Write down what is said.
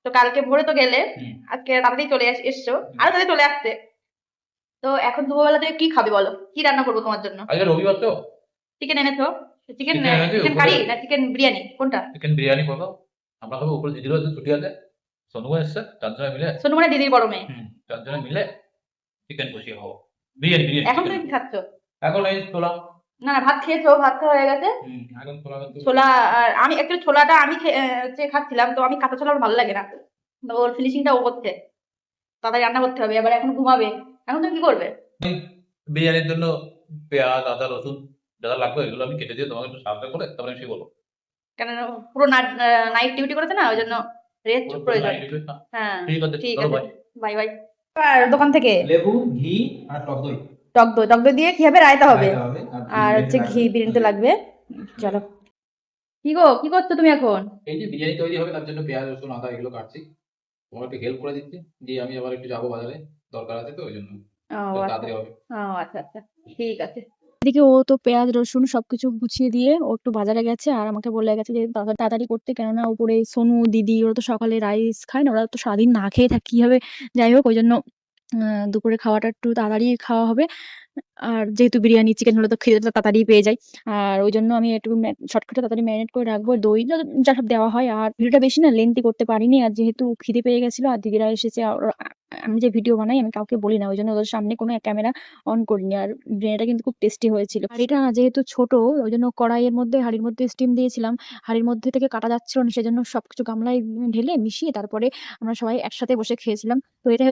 তো কালকে ভোরে তো গেলে, হুম। আজকে রাতেই চলে এসছো, আরো তাদের চলে আসতে। তো এখন দুপুরবেলা থেকে কি খাবে বলো, কি রান্না করবো তোমার জন্য? আজকে রবিবার তো, চিকেন এনেছো? চিকেন, চিকেন এনেছি। চিকেন উপরে কারি না চিকেন বিরিয়ানি, কোনটা? চিকেন বিরিয়ানি করবো। আমরা খাবো। উপরে দিদিরও আজকে ছুটি আছে, সোনুও এসছে, চারজনে মিলে। সোনু মানে দিদির বড় মেয়ে। চারজনে মিলে চিকেন কষিয়ে খাবো। বিরিয়ানি বিরিয়ানি এখন চিকেন। তুমি কি খাচ্ছ? এখন এই ছোলা। না না, ভাত খেয়েছো, ভাত খাওয়া হয়ে গেছে। এখন ছোলা কিন্তু। ছোলা, আর আমি একটু ছোলাটা আমি হচ্ছে খাচ্ছিলাম, তো আমি কাঁচা ছোলা আমার ভালো লাগে না, তো ওর ফিনিশিংটা ও করছে। তাড়াতাড়ি রান্না করতে হবে, এবার এখন ঘুমাবে। এখন তুমি কি করবে? বিরিয়ানির জন্য পেঁয়াজ, আদা, রসুন যা যা লাগবে এগুলো আমি কেটে দিয়ে তোমাকে একটু সাহায্য করে তারপরে আমি সেই বলবো। কেন, পুরো নাইট ডিউটি করেছে না, ওই জন্য রেস্ট পুরো পুরো প্রয়োজন। নাইট ডিউটি না? হ্যাঁ, ঠিক আছে, ঠিক চলো আছে, ভাই। Bye bye. আর দোকান থেকে লেবু, ঘি আর টক দই। টক দই দিয়ে কি হবে, রায়তা হবে। রায়তা হবে আর আর বিরিয়ানি হচ্ছে ঘি, লাগবে। বিরিয়ানি তো লাগবে। চলো। কি গো, কি করছো তুমি এখন? এই যে বিরিয়ানি তৈরি হবে তার জন্য পেঁয়াজ, রসুন, আদা এগুলো কাটছি। তোমার একটু হেল্প করে দিচ্ছি। দিয়ে আমি আবার একটু যাবো বাজারে, দরকার আছে তো ওই জন্য। ও আচ্ছা, তাড়াতাড়ি হবে। ও আচ্ছা আচ্ছা, ঠিক আছে। এদিকে ও তো পেঁয়াজ রসুন সবকিছু গুছিয়ে দিয়ে ও একটু বাজারে গেছে, আর আমাকে বলে গেছে যে তাড়াতাড়ি করতে, কেননা উপরে সোনু দিদি ওরা তো সকালে রাইস খায় না, ওরা তো সারাদিন না খেয়ে থাকি কি হবে। যাই হোক, ওই জন্য দুপুরে খাওয়াটা একটু তাড়াতাড়ি খাওয়া হবে। আর যেহেতু বিরিয়ানি চিকেন হলে তো খিদেটা তাড়াতাড়ি পেয়ে যায়, আর ওই জন্য আমি একটু শর্টকাটে তাড়াতাড়ি ম্যারিনেট করে রাখবো। দই যা সব দেওয়া হয়। আর ভিডিওটা বেশি না লেন্থি করতে পারিনি, আর যেহেতু খিদে পেয়ে গেছিল আর দিদিরা এসেছে, আর আমি যে ভিডিও বানাই আমি কাউকে বলি না, ওই জন্য ওদের সামনে কোনো ক্যামেরা অন করিনি। আর বিরিয়ানিটা কিন্তু খুব টেস্টি হয়েছিল। হাঁড়িটা যেহেতু ছোট, ওই জন্য হাঁড়ির মধ্যে স্টিম দিয়েছিলাম। হাঁড়ির মধ্যে থেকে কাটা যাচ্ছিল না, সেজন্য সবকিছু গামলায় ঢেলে মিশিয়ে তারপরে আমরা সবাই একসাথে বসে খেয়েছিলাম। তো এটা